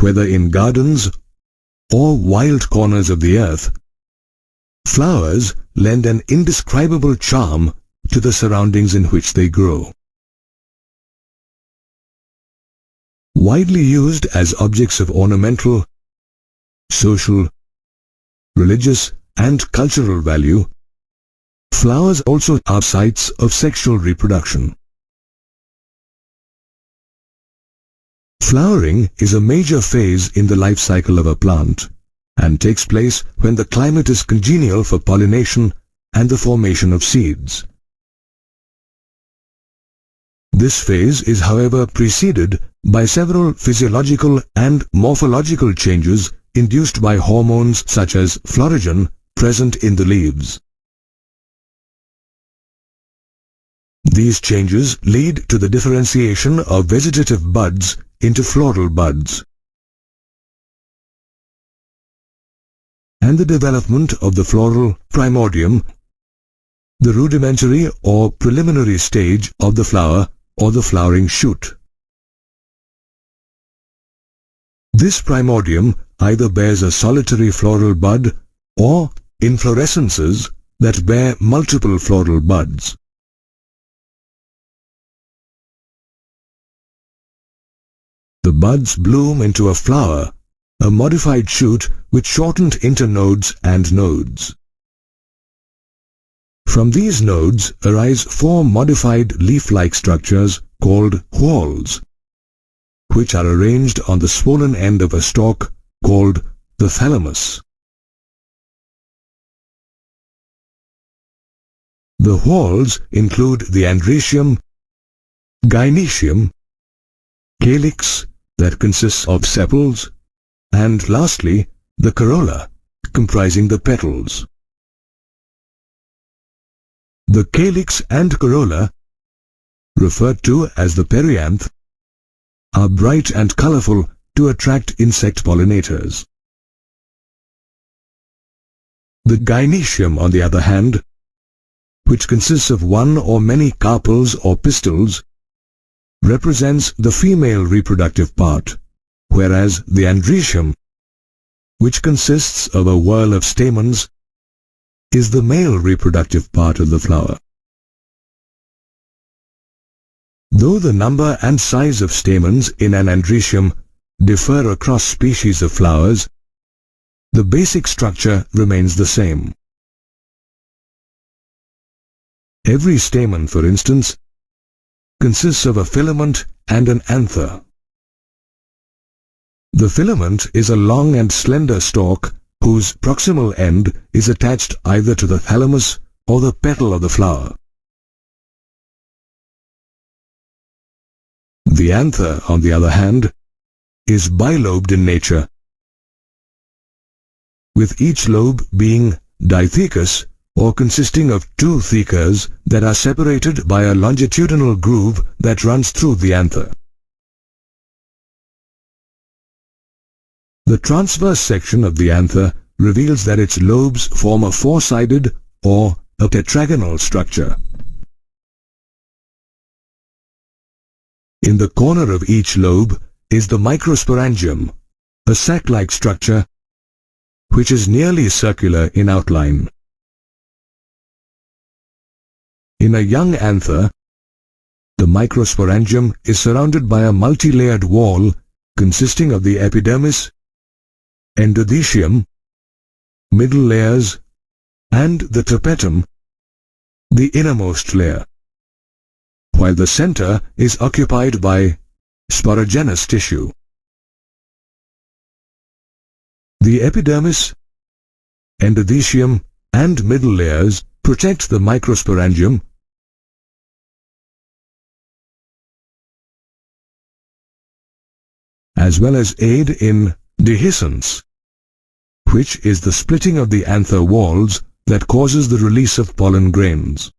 whether in gardens or wild corners of the earth, flowers lend an indescribable charm to the surroundings in which they grow. Widely used as objects of ornamental, social, religious, and cultural value, flowers also are sites of sexual reproduction. Flowering is a major phase in the life cycle of a plant and takes place when the climate is congenial for pollination and the formation of seeds. This phase is, however, preceded by several physiological and morphological changes induced by hormones such as florigen present in the leaves. These changes lead to the differentiation of vegetative buds into floral buds and the development of the floral primordium, the rudimentary or preliminary stage of the flower or the flowering shoot. This primordium either bears a solitary floral bud or inflorescences that bear multiple floral buds. The buds bloom into a flower, a modified shoot with shortened internodes and nodes. From these nodes arise four modified leaf-like structures called whorls, which are arranged on the swollen end of a stalk called the thalamus. The whorls include the androecium, gynoecium, calyx that consists of sepals, and lastly the corolla comprising the petals. The calyx and corolla, referred to as the perianth, are bright and colorful to attract insect pollinators. The gynoecium, on the other hand, which consists of one or many carpels or pistils, represents the female reproductive part, whereas the androecium, which consists of a whorl of stamens, is the male reproductive part of the flower. Though the number and size of stamens in an androecium differ across species of flowers, the basic structure remains the same. Every stamen, for instance, consists of a filament and an anther. The filament is a long and slender stalk whose proximal end is attached either to the thalamus or the petal of the flower. The anther, on the other hand, is bilobed in nature, with each lobe being dithecous or consisting of two thecas that are separated by a longitudinal groove that runs through the anther. The transverse section of the anther reveals that its lobes form a four-sided or a tetragonal structure. In the corner of each lobe is the microsporangium, a sac-like structure which is nearly circular in outline. In a young anther, the microsporangium is surrounded by a multi-layered wall consisting of the epidermis, endothecium, middle layers, and the tapetum, the innermost layer, while the center is occupied by sporogenous tissue. The epidermis, endothecium, and middle layers protect the microsporangium as well as aid in dehiscence, which is the splitting of the anther walls that causes the release of pollen grains.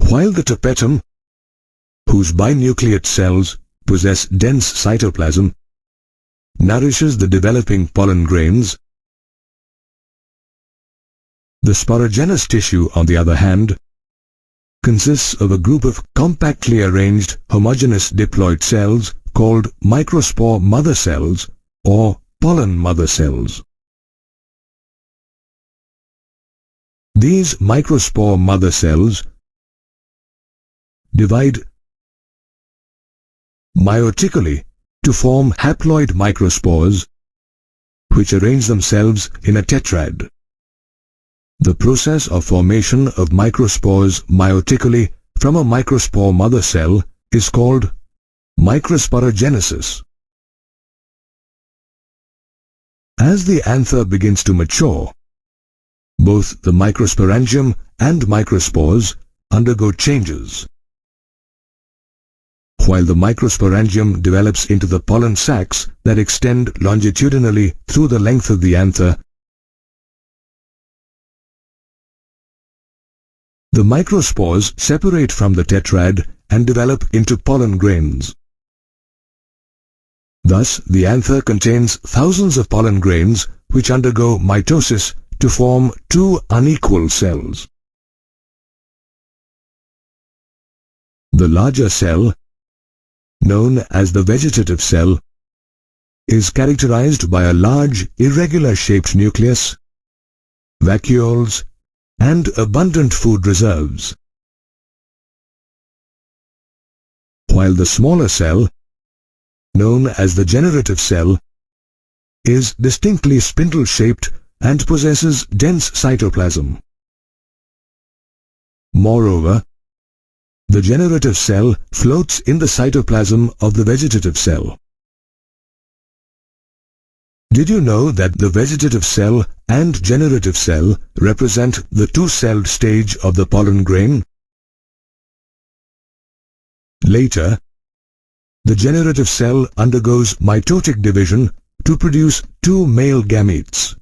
While the tapetum, whose binucleate cells possess dense cytoplasm, nourishes the developing pollen grains, the sporogenous tissue, on the other hand, consists of a group of compactly arranged homogeneous diploid cells called microspore mother cells or pollen mother cells. These microspore mother cells divide meiotically to form haploid microspores, which arrange themselves in a tetrad. The process of formation of microspores meiotically from a microspore mother cell is called microsporogenesis. As the anther begins to mature, both the microsporangium and microspores undergo changes. While the microsporangium develops into the pollen sacs that extend longitudinally through the length of the anther, the microspores separate from the tetrad and develop into pollen grains. Thus, the anther contains thousands of pollen grains which undergo mitosis to form two unequal cells. The larger cell, known as the vegetative cell, is characterized by a large, irregular-shaped nucleus, vacuoles, and abundant food reserves. While the smaller cell, known as the generative cell, is distinctly spindle-shaped and possesses dense cytoplasm. Moreover, the generative cell floats in the cytoplasm of the vegetative cell. Did you know that the vegetative cell and generative cell represent the two-celled stage of the pollen grain? Later, the generative cell undergoes mitotic division to produce two male gametes.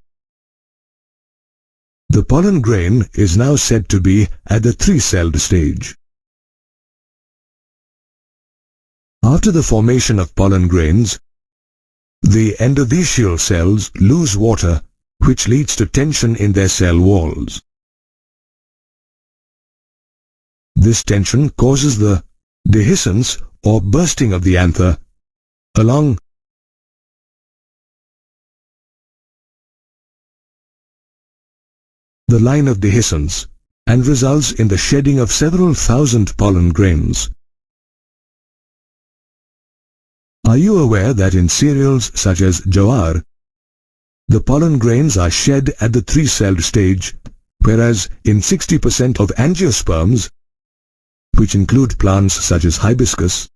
The pollen grain is now said to be at the three-celled stage. After the formation of pollen grains, the endothecial cells lose water, which leads to tension in their cell walls. This tension causes the dehiscence or bursting of the anther along the line of dehiscence and results in the shedding of several thousand pollen grains. Are you aware that in cereals such as jowar, the pollen grains are shed at the three-celled stage, whereas in 60% of angiosperms, which include plants such as hibiscus,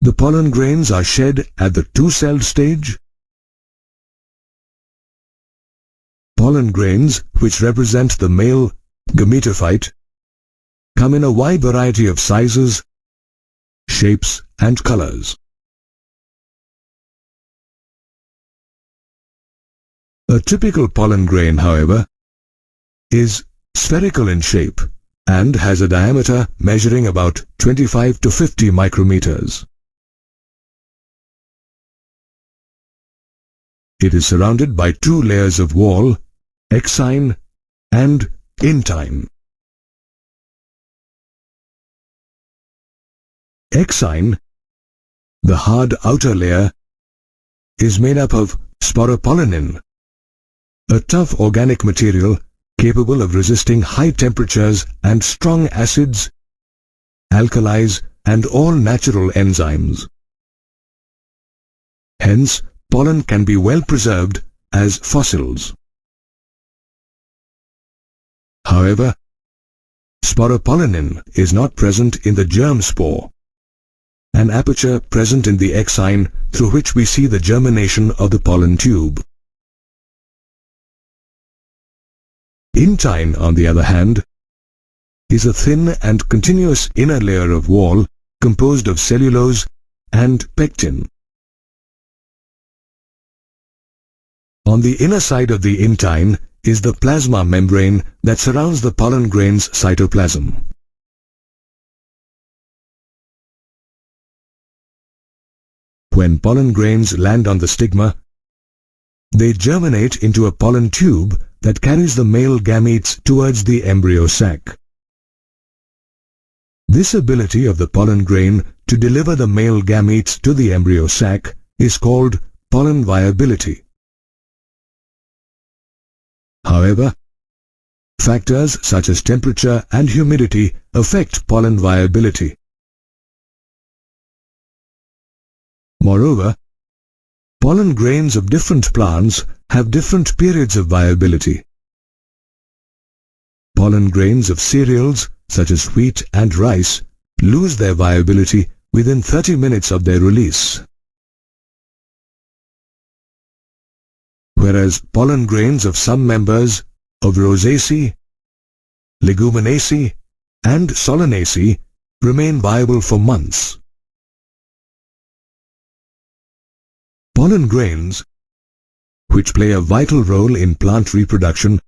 the pollen grains are shed at the two-celled stage? Pollen grains, which represent the male gametophyte, come in a wide variety of sizes, shapes, and colors. A typical pollen grain, however, is spherical in shape and has a diameter measuring about 25 to 50 micrometers. It is surrounded by two layers of wall, XII and XII. XII, the hard outer layer, is made up of sporopollenin, a tough organic material capable of resisting high temperatures and strong acids, alkalis, and all natural enzymes. Hence, pollen can be well preserved as fossils. However, sporopollenin is not present in the germ spore, an aperture present in the XII through which we see the germination of the pollen tube. Intine, on the other hand, is a thin and continuous inner layer of wall composed of cellulose and pectin. On the inner side of the intine is the plasma membrane that surrounds the pollen grain's cytoplasm. When pollen grains land on the stigma, they germinate into a pollen tube that carries the male gametes towards the embryo sac. This ability of the pollen grain to deliver the male gametes to the embryo sac is called pollen viability. However, factors such as temperature and humidity affect pollen viability. Moreover, pollen grains of different plants have different periods of viability. Pollen grains of cereals such as wheat and rice lose their viability within 30 minutes of their release. Whereas pollen grains of some members of Rosaceae, Leguminosae and Solanaceae remain viable for months. Pollen grains, which play a vital role in plant reproduction,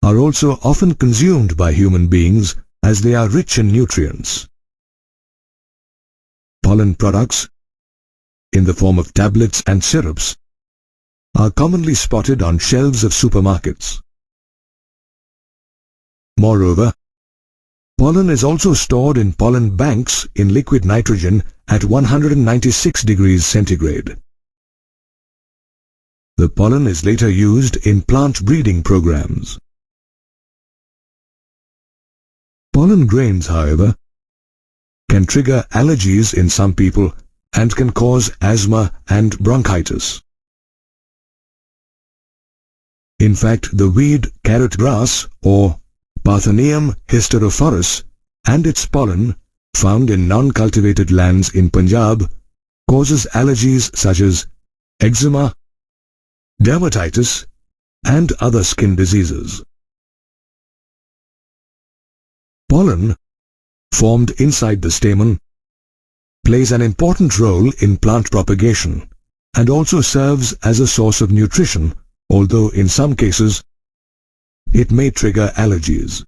are also often consumed by human beings as they are rich in nutrients. Pollen products, in the form of tablets and syrups, are commonly spotted on shelves of supermarkets. Moreover, pollen is also stored in pollen banks in liquid nitrogen at 196 degrees centigrade. The pollen is later used in plant breeding programs. Pollen grains, however, can trigger allergies in some people and can cause asthma and bronchitis. In fact, the weed carrot grass or Parthenium hysterophorus and its pollen, found in non-cultivated lands in Punjab, causes allergies such as eczema, dermatitis, and other skin diseases. Pollen, formed inside the stamen, plays an important role in plant propagation and also serves as a source of nutrition, although in some cases it may trigger allergies.